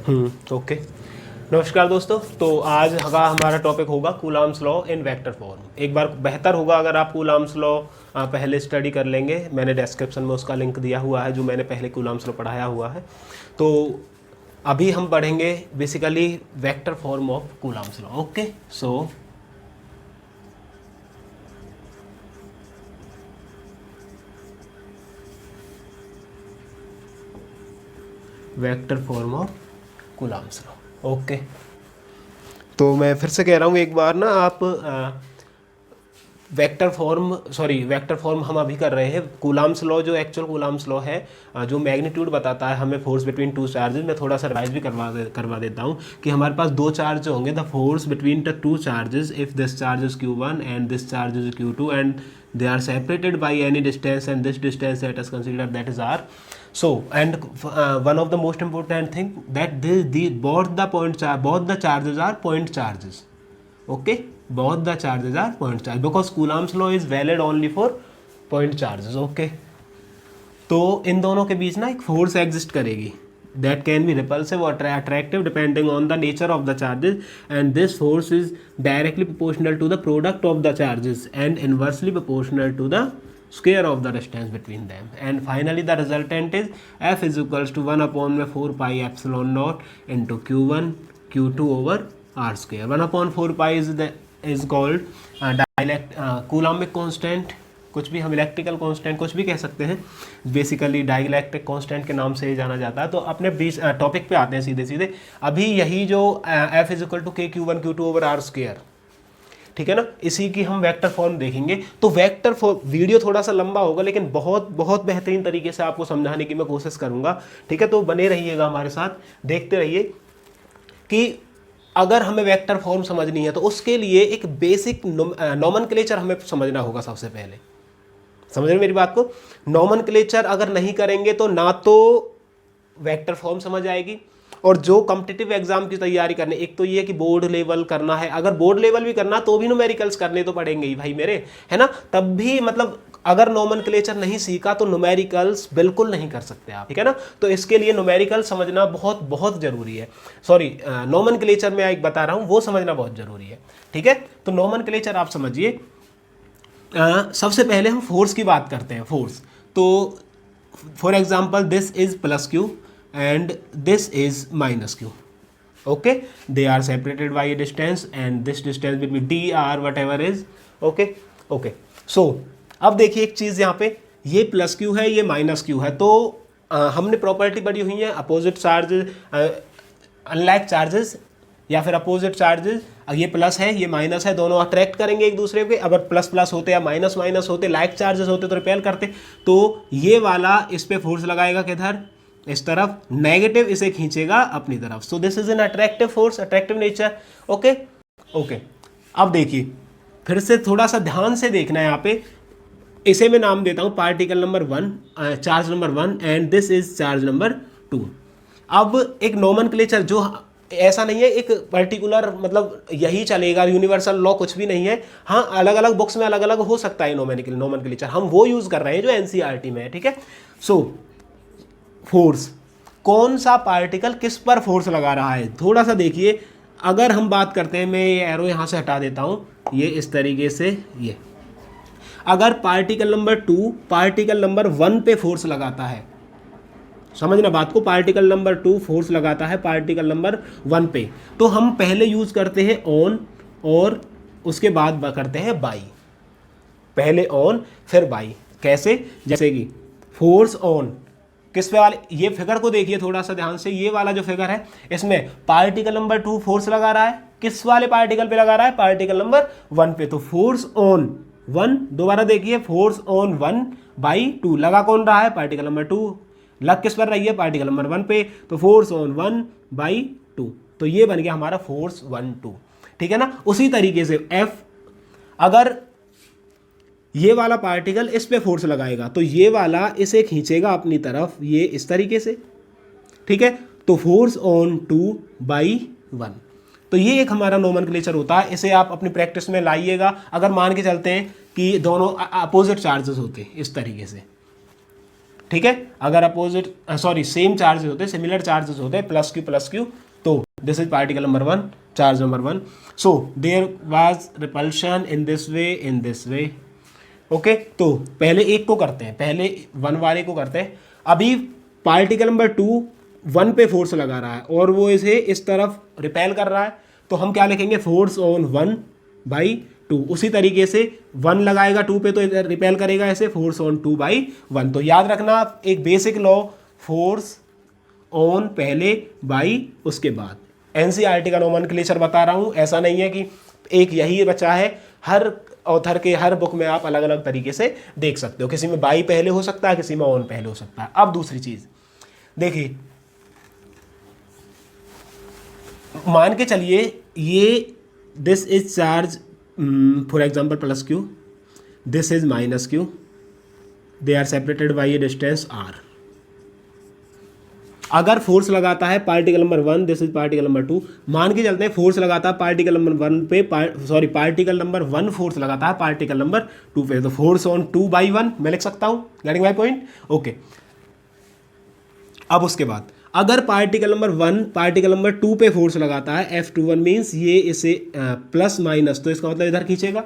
Okay. नमस्कार दोस्तों। तो आज हमारा टॉपिक होगा coulombs law in vector form. एक बार बेहतर होगा अगर आप कूलाम्स लॉ पहले स्टडी कर लेंगे। मैंने डिस्क्रिप्शन में उसका लिंक दिया हुआ है, जो मैंने पहले कूलाम्स लॉ पढ़ाया हुआ है। तो अभी हम पढ़ेंगे basically vector form of coulombs law. Okay, so vector form of coulombs law. Okay, तो मैं फिर से कह रहा हूँ एक बार ना, आप वेक्टर फॉर्म हम अभी कर रहे हैं। कूलाम्स लॉ जो एक्चुअल कूलाम्स लॉ है, जो मैग्नीट्यूड बताता है हमें फोर्स बिटवीन टू चार्जेस, मैं थोड़ा सा रिवाइज भी करवा देता हूँ कि हमारे पास दो चार्ज जो होंगे, the force between the two charges if this charge is Q1 and this charge is Q2 and they are separated by any distance and this distance let us consider that is r. So and one of the most important thing that both the charges are point charges. Okay, both the charges are point charge because Coulomb's law is valid only for point charges. Okay, तो इन दोनों के बीच ना एक force exist करेगी that can be repulsive or attractive depending on the nature of the charges, and this force is directly proportional to the product of the charges and inversely proportional to the square of the distance between them. And finally the resultant is F is equals to 1 upon 4 pi epsilon naught into Q1 Q2 over r square. 1 upon 4 pi is called Coulombic constant, कुछ भी हम electrical constant कुछ भी कह सकते हैं, basically dielectric constant के नाम से ही जाना जाता है। तो अपने बीच टॉपिक पे आते हैं सीधे सीधे। अभी यही जो F इज इक्वल टू के Q1 Q2 over R square, ठीक है ना, इसी की हम वेक्टर फॉर्म देखेंगे। तो वेक्टर फॉर्म वीडियो थोड़ा सा लंबा होगा, लेकिन बहुत बहुत बेहतरीन तरीके से आपको समझाने की मैं कोशिश करूंगा, ठीक है। तो बने रहिएगा हमारे साथ, देखते रहिए कि अगर हमें वेक्टर फॉर्म समझनी है तो उसके लिए एक बेसिक नोमेनक्लेचर हमें समझना होगा। सबसे पहले समझ रहे मेरी बात को? नोमेनक्लेचर अगर नहीं करेंगे तो ना तो वेक्टर फॉर्म समझ आएगी, और जो कॉम्पिटिटिव एग्जाम की तैयारी करने, एक तो ये कि बोर्ड लेवल करना है, अगर बोर्ड लेवल भी करना तो भी न्यूमेरिकल्स करने तो पड़ेंगे ही भाई मेरे, है ना। तब भी मतलब अगर नोमेनक्लेचर नहीं सीखा तो न्यूमेरिकल्स बिल्कुल नहीं कर सकते आप, ठीक है ना। तो इसके लिए न्यूमेरिकल समझना बहुत बहुत जरूरी है। सॉरी, नोमेनक्लेचर में एक बता रहा हूँ, वो समझना बहुत जरूरी है, ठीक है। तो नोमेनक्लेचर आप समझिए। सबसे पहले हम फोर्स की बात करते हैं। फोर्स, तो for example this is plus Q and this is minus Q. Okay, they are separated by a distance and this distance will be D R whatever is. Okay okay, so अब देखिए एक चीज़, यहाँ पे ये plus Q है, ये minus Q है। तो हमने प्रॉपर्टी पढ़ी हुई है अपोजिट चार्जेस, अनलाइक चार्जेस या फिर अपोजिट चार्जेस, ये प्लस है ये माइनस है, दोनों अट्रैक्ट करेंगे एक दूसरे के। अगर प्लस प्लस होते या माइनस माइनस होते, लाइक चार्जेस होते तो रिपेल करते। तो ये वाला इस पे फोर्स लगाएगा किधर, इस तरफ, नेगेटिव इसे खींचेगा अपनी तरफ। सो this is an attractive force, attractive nature. Okay okay, अब देखिए फिर से थोड़ा सा ध्यान से देखना है यहाँ पे। इसे मैं नाम देता हूँ particle number 1, charge number 1, and this is charge number 2। अब एक नोमेनक्लेचर, जो ऐसा नहीं है एक पर्टिकुलर मतलब यही चलेगा, यूनिवर्सल लॉ कुछ भी नहीं है। हाँ, अलग अलग बुक्स में अलग अलग हो सकता है नोमेनक्लेचर, हम वो यूज कर रहे हैं जो एनसीईआरटी में है, ठीक है। सो फोर्स, कौन सा पार्टिकल किस पर फोर्स लगा रहा है, थोड़ा सा देखिए। अगर हम बात करते हैं, मैं ये एरो यहां से हटा देता हूं, ये इस तरीके से, ये अगर पार्टिकल नंबर 2 पार्टिकल नंबर 1 पे फोर्स लगाता है, समझना बात को, पार्टिकल नंबर 2 फोर्स लगाता है पार्टिकल नंबर 1 पे, तो हम पहले यूज करते हैं ऑन और उसके बाद करते हैं बाई। पहले ऑन फिर बाई। कैसे? जैसे कि फोर्स ऑन किस पे वाले, ये फिगर को देखिए थोड़ा सा ध्यान से। ये वाला जो फिगर है, इसमें पार्टिकल नंबर 2 फोर्स लगा रहा है, किस वाले पार्टिकल पे लगा रहा है, पार्टिकल नंबर 1 पे। तो फोर्स ऑन 1, दोबारा देखिए, फोर्स ऑन 1 बाई 2, लगा कौन रहा है, पार्टिकल नंबर 2, लग किस पर रही है, पार्टिकल नंबर 1 पे। तो फोर्स ऑन 1 बाई 2, तो ये बन गया हमारा फोर्स 1 2, ठीक है ना। उसी तरीके से F, अगर ये वाला पार्टिकल इस पे फोर्स लगाएगा तो ये वाला इसे खींचेगा अपनी तरफ, ये इस तरीके से, ठीक है। तो फोर्स ऑन 2 बाई 1, तो ये एक हमारा नोमेनक्लेचर होता है। इसे आप अपनी प्रैक्टिस में लाइएगा। अगर मान के चलते हैं कि दोनों अपोजिट चार्जेस होते हैं इस तरीके से, ठीक है, अगर अपोजिट सेम चार्जेस होते, सिमिलर चार्जेस होते, प्लस क्यू, तो this is particle number 1, charge number 1. So there was repulsion in this way. Okay, तो पहले एक को करते हैं, पहले 1 वाले को करते हैं. अभी पार्टिकल नंबर 2 1 पे फोर्स लगा रहा है और वो इसे इस तरफ रिपेल कर रहा है, तो हम क्या लिखेंगे, फोर्स ऑन 1/2. उसी तरीके से 1 लगाएगा 2 पे तो इधर रिपेल करेगा ऐसे, फोर्स ऑन 2/1. तो याद रखना एक बेसिक लॉ, फोर्स ऑन पहले बाई उसके बाद. एनसीईआरटी का नोमेनक्लेचर बता रहा हूँ, ऐसा नहीं है कि एक यही बचा है, हर ऑथर के हर बुक में आप अलग अलग तरीके से देख सकते हो, किसी में बाई पहले हो सकता है, किसी में ऑन पहले हो सकता है. अब दूसरी चीज देखिए, मान के चलिए ये this is charge for example plus Q, this is minus Q, they are separated by a distance R. अगर फोर्स लगाता है particle number 1, this is particle number 2, मान के चलते हैं फोर्स लगाता है पार्टिकल नंबर 1 पे, पार्टिकल नंबर 1 फोर्स लगाता है पार्टिकल नंबर 2 पे, तो फोर्स ऑन 2/1 मैं लिख सकता हूं. Getting my point? ओके. अब उसके बाद अगर पार्टिकल नंबर 1 पार्टिकल नंबर 2 पे फोर्स लगाता है, F21 मीन्स ये इसे प्लस माइनस, तो इसका मतलब इधर खींचेगा.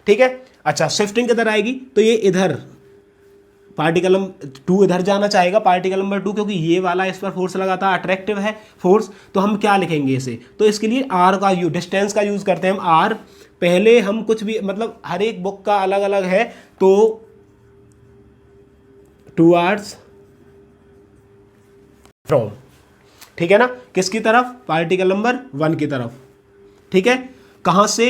ठीक है, अच्छा शिफ्टिंग किधर आएगी, तो ये इधर पार्टिकल नंबर 2 इधर जाना चाहेगा, पार्टिकल नंबर 2, क्योंकि ये वाला इस पर फोर्स लगाता है, अट्रैक्टिव है फोर्स, तो हम क्या लिखेंगे इसे, तो इसके लिए आर का डिस्टेंस का यूज करते हैं हम. आर पहले हम कुछ भी, मतलब हर एक बुक का अलग अलग है, तो टुवर्ड्स फ्रॉम, ठीक है ना, किसकी तरफ, पार्टिकल नंबर 1 की तरफ. ठीक है, कहां से,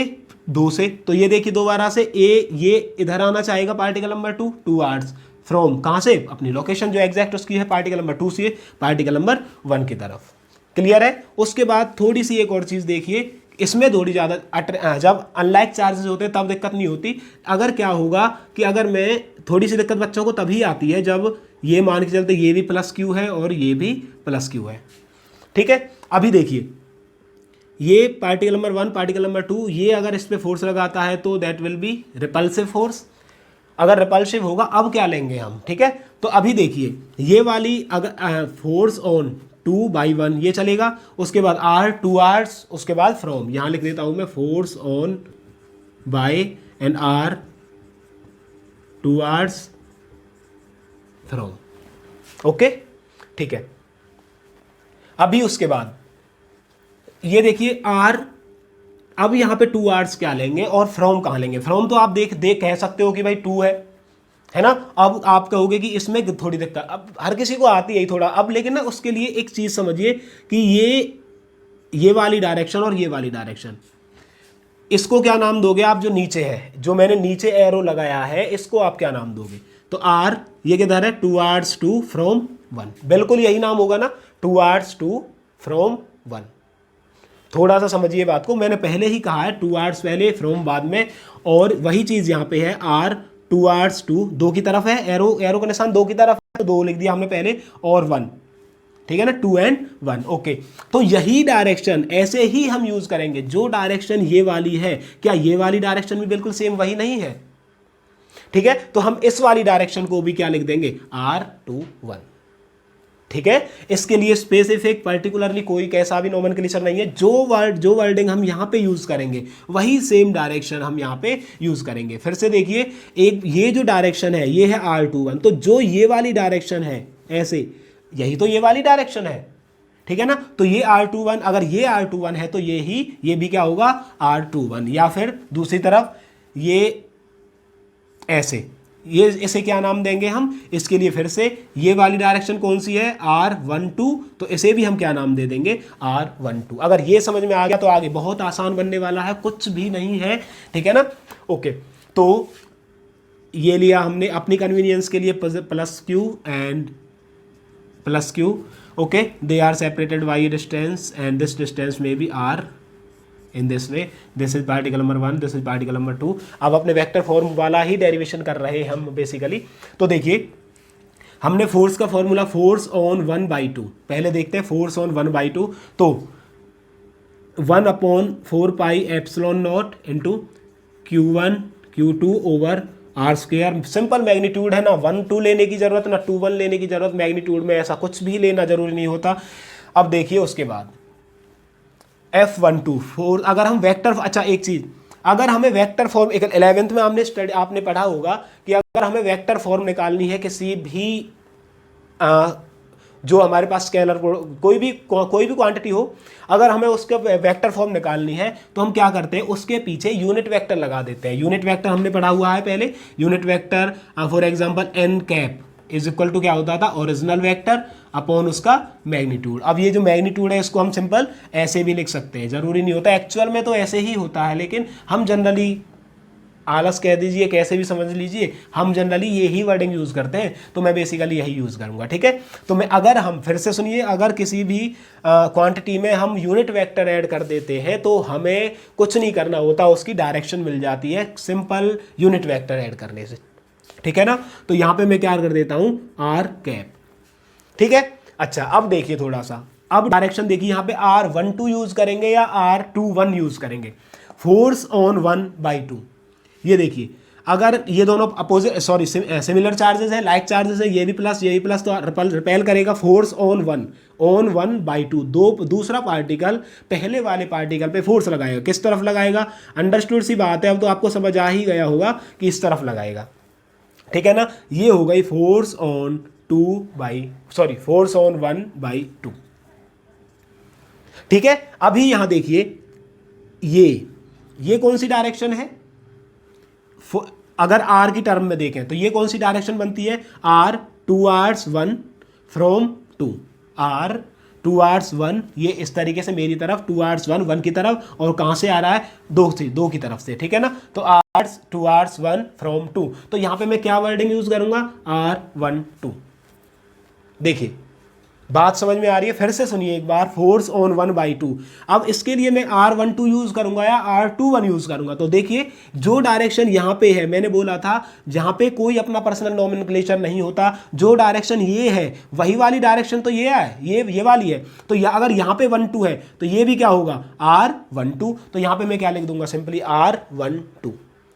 2 से, तो ये देखिए दोबारा से ये इधर आना चाहेगा पार्टिकल नंबर 2, टुवर्ड्स फ्रॉम, कहां से, अपनी लोकेशन जो एग्जैक्ट उसकी है पार्टिकल नंबर 2 से पार्टिकल नंबर 1 की तरफ. क्लियर है? उसके बाद थोड़ी सी एक और चीज देखिए, इसमें थोड़ी ज़्यादा, जब अनलाइक चार्जेस होते हैं तब दिक्कत नहीं होती. अगर क्या होगा कि अगर मैं, थोड़ी सी दिक्कत बच्चों को तभी आती है जब ये मान के चलते ये भी प्लस क्यू है और ये भी प्लस क्यू है. ठीक है, अभी देखिए ये पार्टिकल नंबर 1 पार्टिकल नंबर 2, ये अगर इस पर फोर्स लगाता है तो that will B repulsive force. अगर रिपल्सिव होगा अब क्या लेंगे हम. ठीक है, तो अभी देखिए ये वाली अगर फोर्स ऑन 2/1 ये चलेगा, उसके बाद आर टुवर्ड्स, उसके बाद फ्रॉम, यहां लिख देता हूं मैं force on by and R towards from. Okay, ठीक है. अभी उसके बाद ये देखिए आर, अब यहां पे टुवर्ड्स क्या लेंगे और फ्रॉम कहां लेंगे. फ्रॉम तो आप देख कह सकते हो कि भाई 2 है ना. अब आप कहोगे कि इसमें थोड़ी दिक्कत, अब हर किसी को आती है थोड़ा, अब लेकिन ना उसके लिए एक चीज समझिए कि ये वाली डायरेक्शन और ये वाली डायरेक्शन, इसको क्या नाम दोगे आप, जो नीचे है, जो मैंने नीचे एरो लगाया है, इसको आप क्या नाम दोगे, तो आर ये किधर है, टुवर्ड्स 2 फ्रॉम 1, बिल्कुल यही नाम होगा ना, टुवर्ड्स 2 फ्रॉम 1. थोड़ा सा समझिए बात को, मैंने पहले ही कहा है टुवर्ड्स पहले, फ्रॉम बाद में, और वही चीज यहां पे है, आर टुवर्ड्स 2, 2 की तरफ है, एरो का निशान 2 की तरफ है, तो 2 लिख दिया हमने पहले, और 1. ठीक है ना, 2 and 1. ओके, तो यही डायरेक्शन ऐसे ही हम यूज करेंगे. जो डायरेक्शन ये वाली है, क्या ये वाली डायरेक्शन भी बिल्कुल सेम वही नहीं है. ठीक है, तो हम इस वाली डायरेक्शन को भी क्या लिख देंगे, R21. ठीक है, इसके लिए स्पेसिफिक पर्टिकुलरली कोई कैसा भी नोमेनक्लेचर नहीं है. जो वर्डिंग हम यहां पे यूज करेंगे वही सेम डायरेक्शन हम यहां पे यूज करेंगे. फिर से देखिए, एक ये जो डायरेक्शन है ये है R21, तो जो ये वाली डायरेक्शन है ऐसे, यही तो ये वाली डायरेक्शन है. ठीक है ना, तो ये R21, अगर ये R21 है तो ये भी क्या होगा, R21. या फिर दूसरी तरफ ये ऐसे, ये इसे क्या नाम देंगे हम, इसके लिए फिर से ये वाली डायरेक्शन कौन सी है, R12, तो इसे भी हम क्या नाम दे देंगे, R12. अगर ये समझ में आ गया तो आगे बहुत आसान बनने वाला है, कुछ भी नहीं है. ठीक है ना. ओके, तो ये लिया हमने अपनी कन्वीनियंस के लिए, plus Q and plus Q. Okay, they are separated by a distance and this distance may be R in this way. This is particle number 1, this is particle number 2. अब अपने vector form वाला ही derivation कर रहे हैं हम basically. तो देखिए हमने फोर्स का फॉर्मूला, फोर्स ऑन 1/2, पहले देखते हैं फोर्स ऑन 1/2. तो 1/4 pi epsilon not into Q1 Q2 over R square, simple magnitude है ना, 1 2 लेने की जरूरत ना 2 1 लेने की जरूरत, मैग्नीट्यूड में ऐसा कुछ भी लेना जरूरी नहीं होता। अब देखिए उसके बाद F12 4, अगर हम वेक्टर, अच्छा एक चीज, अगर हमें वेक्टर फॉर्म, एक 11th में हमने स्टडी आपने पढ़ा होगा कि अगर हमें वेक्टर फॉर्म निकालनी है किसी भी जो हमारे पास स्केलर कोई भी क्वांटिटी हो, अगर हमें उसके वेक्टर फॉर्म निकालनी है तो हम क्या करते हैं, उसके पीछे यूनिट वेक्टर लगा देते हैं। यूनिट वेक्टर हमने पढ़ा हुआ है पहले, unit vector for example N cap is equal to क्या होता था, ओरिजिनल वेक्टर अपॉन उसका मैग्नीट्यूड। अब ये जो मैग्नीट्यूड है इसको हम सिंपल ऐसे भी लिख सकते हैं, जरूरी नहीं होता, एक्चुअल में तो ऐसे ही होता है, लेकिन हम जनरली आलस कह दीजिए, कैसे भी समझ लीजिए, हम जनरली यही वर्डिंग यूज़ करते हैं, तो मैं बेसिकली यही यूज़ करूँगा। ठीक है, तो मैं अगर हम फिर से सुनिए, अगर किसी भी क्वांटिटी में हम यूनिट वेक्टर ऐड कर देते हैं तो हमें कुछ नहीं करना होता, उसकी डायरेक्शन मिल जाती है सिंपल यूनिट वेक्टर ऐड करने से। ठीक है ना, तो यहाँ पे मैं क्या कर देता हूँ, आर कैप। ठीक है, अच्छा अब देखिए थोड़ा सा, अब डायरेक्शन देखिए, यहाँ पे R12 यूज करेंगे या R21 यूज करेंगे। फोर्स ऑन 1/2, ये देखिए, अगर ये दोनों अपोजिट सॉरी सिमिलर चार्जेस है, लाइक चार्जेस है, ये भी प्लस तो रिपेल करेगा। फोर्स ऑन 1/2, दूसरा पार्टिकल पहले वाले पार्टिकल पे फोर्स लगाएगा, किस तरफ लगाएगा, अंडरस्टूड सी बात है, अब तो आपको समझ आ ही गया होगा कि इस तरफ लगाएगा। ठीक है ना, ये हो गई फोर्स ऑन 1/2। ठीक है, अभी यहां देखिए, ये कौन सी डायरेक्शन है, अगर आर की टर्म में देखें तो ये कौन सी डायरेक्शन बनती है, R towards 1 from 2, R towards 1, ये इस तरीके से मेरी तरफ towards 1 की तरफ, और कहां से आ रहा है, 2 की तरफ से। ठीक है ना, तो R towards 1 from 2, तो यहां पे मैं क्या वर्डिंग यूज करूंगा, R12। देखिए बात समझ में आ रही है, फिर से सुनिए एक बार, फोर्स ऑन 1/2। अब इसके लिए मैं R12 यूज करूंगा या R21 यूज करूंगा, तो देखिए जो डायरेक्शन यहां पे है, मैंने बोला था जहां पे कोई अपना पर्सनल नोमेनक्लेचर नहीं होता, जो डायरेक्शन ये है वही वाली डायरेक्शन तो ये है, ये वाली है, तो अगर यहां पे 1 2 है तो ये भी क्या होगा, R12, तो यहां पर मैं क्या लिख दूंगा, simply R12।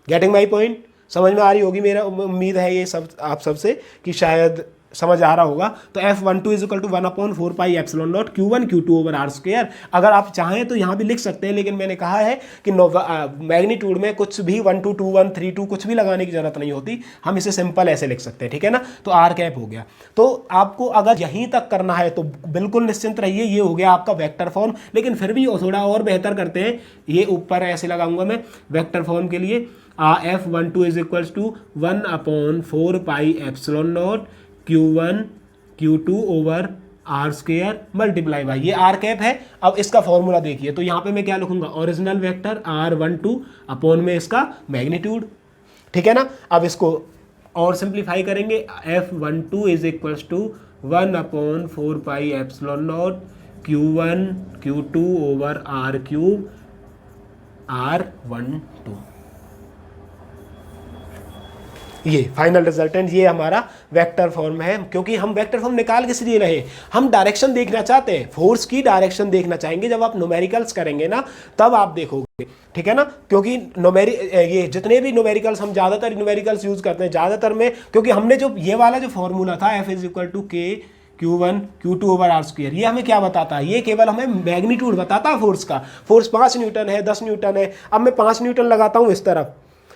Getting my point, समझ में आ रही होगी, मेरा उम्मीद है ये सब आप सबसे कि शायद समझ आ रहा होगा। तो F12 is equal to 1/4 pi epsilon not Q1 Q2 over R square. अगर आप चाहें तो यहाँ भी लिख सकते हैं, लेकिन मैंने कहा है कि मैग्नीट्यूड में कुछ भी 1 2 2 1 3 2 कुछ भी लगाने की जरूरत नहीं होती, हम इसे सिंपल ऐसे लिख सकते हैं। ठीक है ना, तो R कैप हो गया। तो आपको अगर यहीं तक करना है तो बिल्कुल निश्चिंत रहिए, ये हो गया आपका वेक्टर फॉर्म। लेकिन फिर भी थोड़ा और बेहतर करते हैं, ये ऊपर ऐसे लगाऊंगा मैं वेक्टर फॉर्म के लिए, F12 is equal to 1/4 pi epsilon not Q1 Q2 over R square multiply by, ये R कैप है। अब इसका फॉर्मूला देखिए, तो यहाँ पे मैं क्या लिखूंगा, ओरिजिनल वेक्टर R12 अपॉन में इसका मैग्नीट्यूड। ठीक है ना, अब इसको और सिंप्लीफाई करेंगे, F12 is equal to 1/4 pi epsilon not Q1 Q2 over R cube R12। ये फाइनल रिजल्टेंट, ये हमारा वेक्टर फॉर्म है। क्योंकि हम वेक्टर फॉर्म निकाल किस लिए रहे, हम डायरेक्शन देखना चाहते हैं, फोर्स की डायरेक्शन देखना चाहेंगे। जब आप न्यूमेरिकल्स करेंगे ना तब आप देखोगे। ठीक है ना, क्योंकि ये जितने भी न्यूमेरिकल्स, हम ज़्यादातर न्यूमेरिकल्स यूज करते हैं ज़्यादातर में, क्योंकि हमने जो ये वाला जो फॉर्मूला था F is equal to K Q1 Q2 over R square, ये हमें क्या बताता है, ये केवल हमें मैग्नीट्यूड बताता है फोर्स का। फोर्स 5 न्यूटन है, 10 न्यूटन है। अब मैं 5 न्यूटन लगाता हूँ इस तरफ,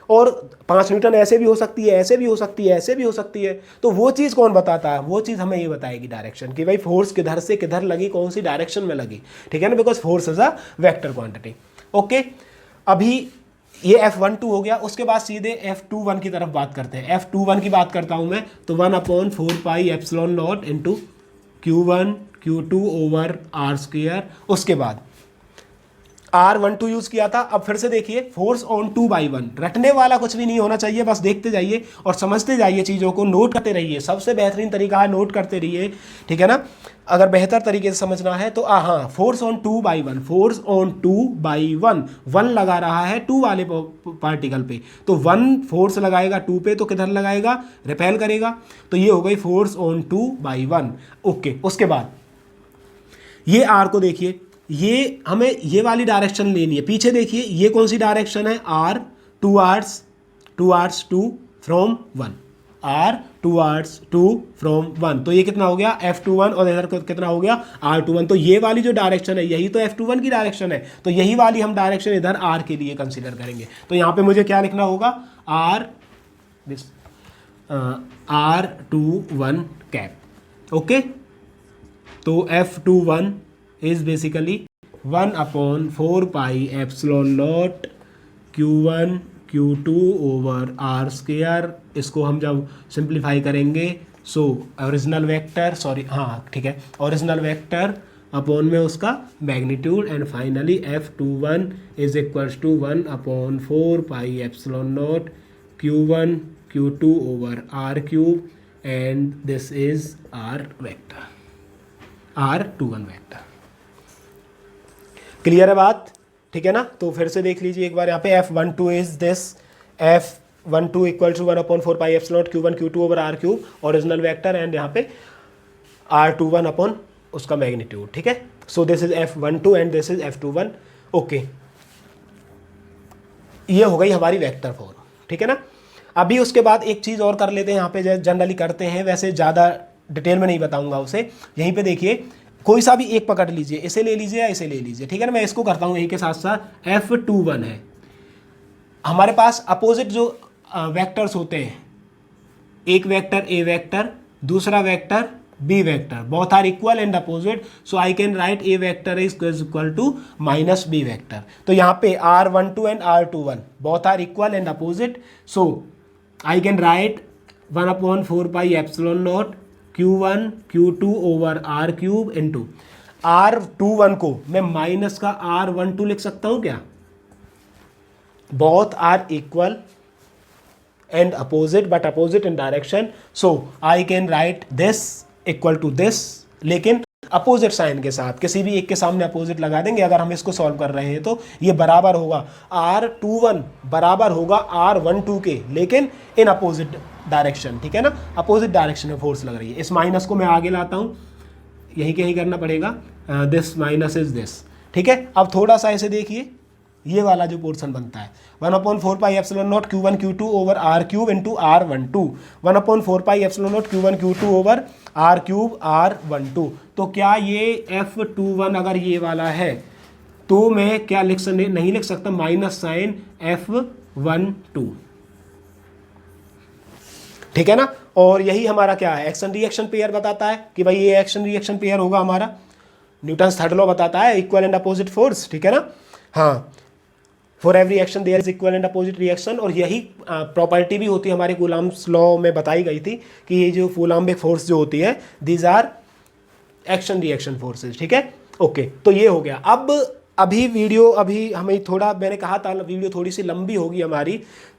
और 5 न्यूटन ऐसे भी हो सकती है, ऐसे भी हो सकती है, ऐसे भी हो सकती है, तो वो चीज़ कौन बताता है, वो चीज़ हमें ये बताएगी डायरेक्शन, कि भाई फोर्स किधर से किधर लगी, कौन सी डायरेक्शन में लगी। ठीक है ना, because force is a vector quantity. Okay, अभी ये F12 हो गया। उसके बाद सीधे F21 की तरफ बात करते हैं। F21 की बात करता हूं मैं, तो 1/4 pi epsilon not into Q1 Q2 over R square. उसके बाद R12 यूज किया था। अब फिर से देखिए, फोर्स ऑन 2/1, रटने वाला कुछ भी नहीं होना चाहिए, बस देखते जाइए और समझते जाइए, चीज़ों को नोट करते रहिए। सबसे बेहतरीन तरीका है नोट करते रहिए। ठीक है ना, अगर बेहतर तरीके से समझना है तो हाँ, फोर्स ऑन 2/1, फोर्स ऑन 2/1, 1 लगा रहा है 2 वाले पार्टिकल पे, तो 1 फोर्स लगाएगा 2 पे, तो किधर लगाएगा, रिपेल करेगा। तो ये हो गई फोर्स ऑन 2/1। ओके, उसके बाद ये R को देखिए, ये हमें ये वाली डायरेक्शन लेनी है। पीछे देखिए, ये कौन सी डायरेक्शन है, R towards 2 from 1, R towards 2 from 1, तो ये कितना हो गया F21 और इधर कितना हो गया R21। तो ये वाली जो डायरेक्शन है यही तो F21 की डायरेक्शन है, तो यही वाली हम डायरेक्शन इधर R के लिए कंसीडर करेंगे। तो यहाँ पे मुझे क्या लिखना होगा R21 कैप। ओके, तो F21 is basically 1/4 pi epsilon not Q1 Q2 over R square. इसको हम जब सिंप्लीफाई करेंगे सो ओरिजिनल वेक्टर, सॉरी हाँ ठीक है, ओरिजिनल वेक्टर अपॉन में उसका magnitude, and finally F21 is equals to 1/4 pi epsilon not Q1 Q2 over R cube, and this is R vector, R21 vector. Clear है बात, ठीक है ना। तो फिर से देख लीजिए एक बार, यहाँ पे F12 is this, F12 equal to 1/4 pi epsilon Q1 Q2 over R cube original vector, and यहाँ पे R21 अपॉन उसका मैग्नीट्यूड, ठीक है। So this is F12 and this is F21। Okay, ये हो गई हमारी वेक्टर फॉर्म, ठीक है ना। अभी उसके बाद एक चीज़ और कर लेते हैं, यहाँ पे जनरली करते हैं, वैसे ज़्यादा डिटेल में नहीं बताऊंगा उसे। यहीं पे देखिए कोई सा भी एक पकड़ लीजिए, इसे ले लीजिए या इसे ले लीजिए, ठीक है ना। मैं इसको करता हूँ यहीं के साथ साथ। F21 है हमारे पास, अपोजिट जो वेक्टर्स होते हैं, एक वेक्टर A वेक्टर, दूसरा vector B vector, both are equal and opposite, so I can write A vector is equal to minus B vector. तो यहाँ पे R12 and R21 both are equal and opposite, so I can write 1/4 pi epsilon not Q1 Q2 over R cube into R21 को मैं minus का R12 लिख सकता हूँ क्या? Both are equal and opposite but opposite in direction, so I can write this equal to this, लेकिन opposite sign के साथ, किसी भी एक के सामने अपोजिट लगा देंगे अगर हम इसको सॉल्व कर रहे हैं। तो ये बराबर होगा R21 बराबर होगा R12 के, लेकिन इन अपोजिट डायरेक्शन, ठीक है ना, अपोजिट डायरेक्शन में फोर्स लग रही है। इस माइनस को मैं आगे लाता हूँ, यही कहीं करना पड़ेगा, दिस माइनस इज दिस, ठीक है। अब थोड़ा सा ऐसे देखिए, ये वाला जो पोर्शन बनता है 1/4 pi epsilon not Q1 Q2 over R cube into R12, 1/4 pi epsilon not Q1 Q2 over R cube R12। तो क्या ये F21 अगर ये वाला है तो मैं क्या नहीं लिख सकता, माइनस साइन F12, ठीक है ना। और यही हमारा क्या है, एक्शन रिएक्शन पेयर बताता है कि भाई ये एक्शन रिएक्शन पेयर होगा हमारा, न्यूटन्स थर्ड लॉ बताता है, इक्वल एंड अपोजिट फोर्स, ठीक है ना। हाँ, for every action there is equal and opposite reaction, और यही प्रॉपर्टी भी होती है हमारे कूलम्ब्स लॉ में बताई गई थी कि ये जो कूलम्बिक फोर्स जो होती है, these are action reaction forces, ठीक है। ओके, तो ये हो गया। अब अभी वीडियो हमें थोड़ा, मैंने कहा था वीडियो थोड़ी सी लंबी होगी हमारी,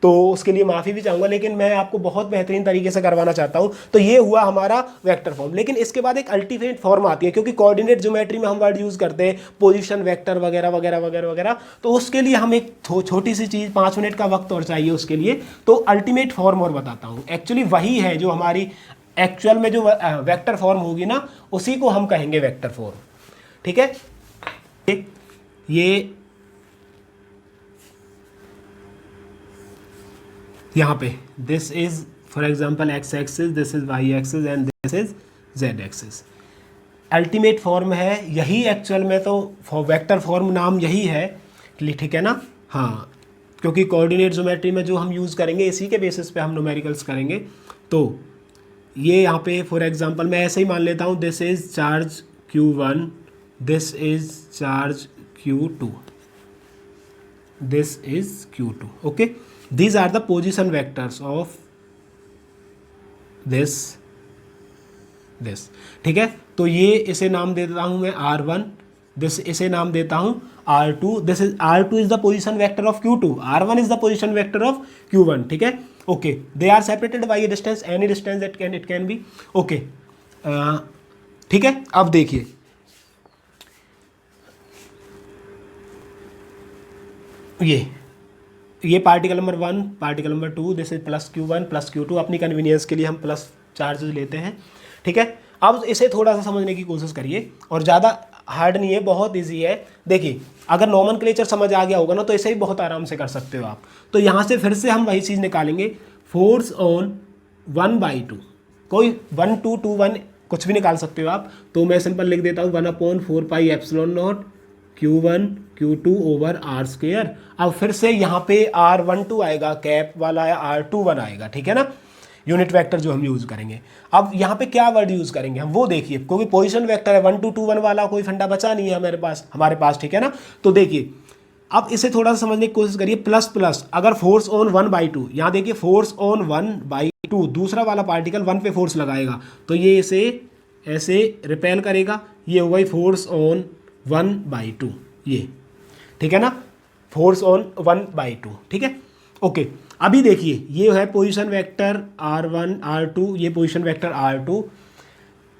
तो उसके लिए माफ़ी भी चाहूँगा, लेकिन मैं आपको बहुत बेहतरीन तरीके से करवाना चाहता हूँ। तो ये हुआ हमारा वेक्टर फॉर्म, लेकिन इसके बाद एक अल्टीमेट फॉर्म आती है, क्योंकि कोऑर्डिनेट ज्योमेट्री में हम वर्ड यूज़ करते हैं पोजीशन वेक्टर वगैरह वगैरह वगैरह वगैरह, तो उसके लिए हम एक छोटी सी चीज़, 5 मिनट का वक्त और चाहिए उसके लिए। तो अल्टीमेट फॉर्म और बताता हूँ, एक्चुअली वही है जो हमारी एक्चुअल में जो वेक्टर फॉर्म होगी ना, उसी को हम कहेंगे वेक्टर फॉर्म, ठीक है। ये यहाँ पे this is for example X axis, this is Y axis and this is Z axis. Ultimate form है यही, एक्चुअल में तो वेक्टर फॉर्म नाम यही है, ठीक है ना। हाँ, क्योंकि कोऑर्डिनेट ज्योमेट्री में जो हम यूज़ करेंगे इसी के बेसिस पे हम न्यूमेरिकल्स करेंगे। तो ये यहाँ पे फॉर एग्जांपल मैं ऐसे ही मान लेता हूँ, this is charge Q1, this is charge Q2, this is Q2, okay, these are the position vectors of this, ठीक है। तो ये इसे नाम दे देता हूँ मैं R1, दिस इसे नाम देता हूँ R2, this is R2 is the position vector of Q2, R1 is the position vector of Q1, ठीक है। Okay, they are separated by a distance, any distance it can be, okay, ठीक है। अब देखिए ये particle number 1, particle number 2, this is plus Q1 plus Q2, अपनी convenience के लिए हम प्लस चार्जेस लेते हैं, ठीक है। अब इसे थोड़ा सा समझने की कोशिश करिए, और ज़्यादा हार्ड नहीं है, बहुत इजी है। देखिए, अगर नॉमेनक्लेचर समझ आ गया होगा ना, तो इसे भी बहुत आराम से कर सकते हो आप। तो यहाँ से फिर से हम वही चीज़ निकालेंगे, फोर्स ऑन 1/2, कोई 1 2 2 1 कुछ भी निकाल सकते हो आप, तो मैं सिंपल लिख देता हूँ 1/4πε0 Q1 Q2 over are square. अब फिर से यहाँ पे R12 आएगा, कैप वाला या R21 आएगा, ठीक है ना, यूनिट वेक्टर जो हम यूज़ करेंगे। अब यहाँ पे क्या वर्ड यूज़ करेंगे हम वो देखिए, क्योंकि पोजीशन वेक्टर है 1 2 2 1 वाला कोई फंडा बचा नहीं है हमारे पास, ठीक है ना। तो देखिए अब इसे थोड़ा सा समझने की कोशिश करिए, प्लस प्लस अगर फोर्स ऑन 1/2, यहाँ देखिए फोर्स ऑन 1/2, दूसरा वाला पार्टिकल 1 पे फोर्स लगाएगा तो ये इसे ऐसे रिपेल करेगा, ये हो गई फोर्स ऑन 1/2, ये ठीक है ना, फोर्स ऑन 1/2, ठीक है, ओके। अभी देखिए ये है पोजीशन वेक्टर R1 R2, ये पोजीशन वेक्टर R2।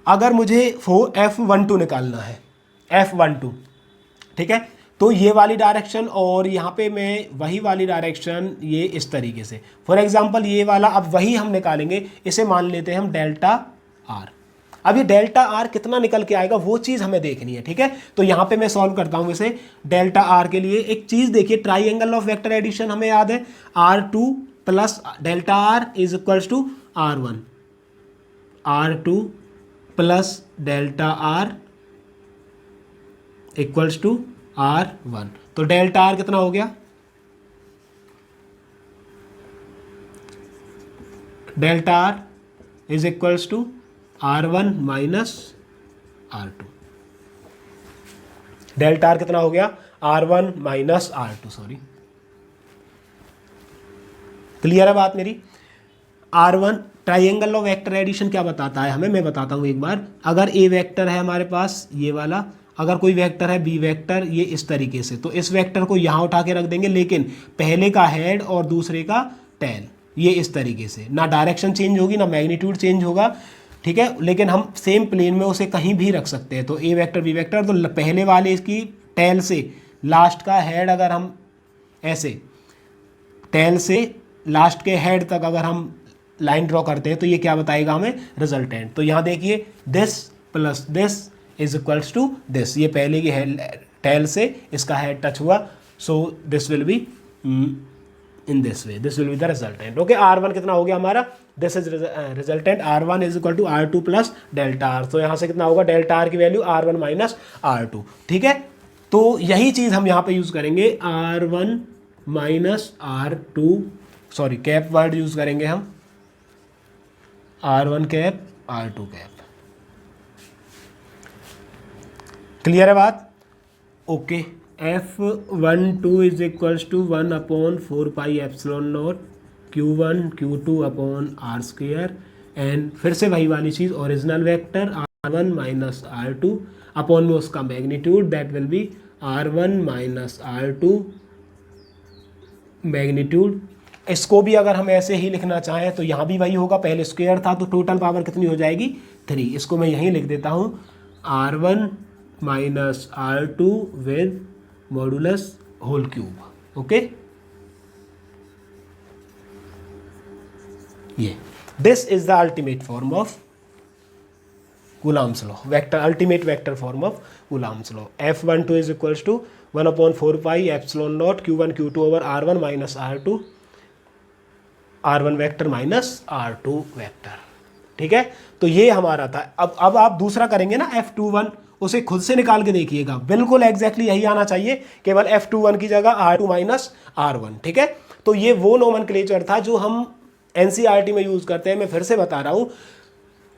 अगर मुझे F12 निकालना है, F12, ठीक है, तो ये वाली डायरेक्शन और यहाँ पे मैं वही वाली डायरेक्शन, ये इस तरीके से, फॉर एग्जांपल ये वाला, अब वही हम निकालेंगे, इसे मान लेते हैं हम डेल्टा आर। अब ये डेल्टा आर कितना निकल के आएगा वो चीज़ हमें देखनी है, ठीक है। तो यहाँ पे मैं सॉल्व करता हूँ इसे डेल्टा आर के लिए। एक चीज़ देखिए, ट्राइंगल ऑफ वेक्टर एडिशन हमें याद है, R2 plus delta R is equals to R1, R2 plus delta R equals to R1। तो डेल्टा आर कितना हो गया, delta R is equals to R1 minus R2। Delta R कितना हो गया, R1 minus R2, sorry, clear है बात मेरी। R1 triangle of vector addition क्या बताता है हमें, मैं बताता हूँ एक बार। अगर ए वेक्टर है हमारे पास ये वाला, अगर कोई वेक्टर है बी वेक्टर, ये इस तरीके से, तो इस वेक्टर को यहाँ उठा के रख देंगे, लेकिन पहले का हेड और दूसरे का टेल, ये इस तरीके से, ना डायरेक्शन चेंज होगी ना मैग्नीट्यूड चेंज होगा, ठीक है, लेकिन हम सेम प्लेन में उसे कहीं भी रख सकते हैं। तो ए वेक्टर बी वेक्टर, तो पहले वाले इसकी टेल से लास्ट का हेड, अगर हम ऐसे टेल से लास्ट के हेड तक अगर हम लाइन ड्रॉ करते हैं तो ये क्या बताएगा हमें, रिजल्टेंट। तो यहाँ देखिए this plus this is equals to this, ये पहले की टेल से इसका हेड टच हुआ, so this will be in this way, this will be the resultant, okay. R1 कितना हो गया हमारा, this is resultant, R1 is equal to R2 plus delta R. तो यहाँ से कितना होगा, डेल्टा आर की वैल्यू R1 माइनस R2, ठीक है। तो यही चीज़ हम यहाँ पे यूज़ करेंगे, R1 minus R2, sorry cap word use करेंगे हम, R1 cap R2 cap, clear है बात, okay. F12 is equals to 1/4πε0 Q1 Q2 upon R square, and फिर से वही वाली चीज़, original vector R1 minus R2 upon में उसका magnitude, that will be R1 minus R2 magnitude. इसको भी अगर हम ऐसे ही लिखना चाहें तो यहाँ भी वही होगा, पहले स्क्वायर था तो टोटल पावर कितनी हो जाएगी, 3। इसको मैं यहीं लिख देता हूँ, R1 minus R2 with modulus whole cube, okay. ये this is the ultimate form of Coulomb's law, vector ultimate vector form of Coulomb's law। F12 is equals to 1/4πε0 Q1 Q2 over R1 minus R2, R1 vector minus R2 vector, ठीक है। तो ये हमारा था। अब आप दूसरा करेंगे ना F21, उसे खुद से निकाल के देखिएगा, बिल्कुल एग्जैक्टली यही आना चाहिए, केवल F21 की जगह R2 माइनस R1, ठीक है। तो ये वो नोमेनक्लेचर था जो हम NCERT में यूज़ करते हैं। मैं फिर से बता रहा हूँ,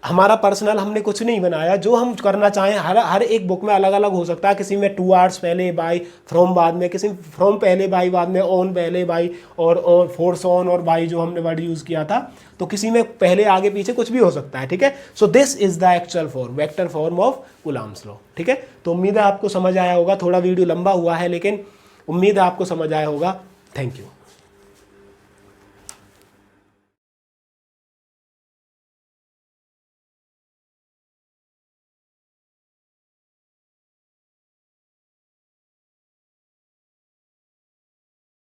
हमारा पर्सनल हमने कुछ नहीं बनाया, जो हम करना चाहें हर एक बुक में अलग अलग हो सकता है, किसी में 2 आवर्स पहले बाय, फ्रॉम बाद में, किसी फ्रॉम पहले बाय, बाद में ऑन पहले बाय, और फोर्स ऑन और बाय जो हमने वर्ड यूज़ किया था, तो किसी में पहले आगे पीछे कुछ भी हो सकता है, ठीक है। So this is the actual form, vector form of Coulomb's law, ठीक है। तो उम्मीद है आपको समझ आया होगा, थोड़ा वीडियो लंबा हुआ है लेकिन उम्मीद है आपको समझ आया होगा। Thank you.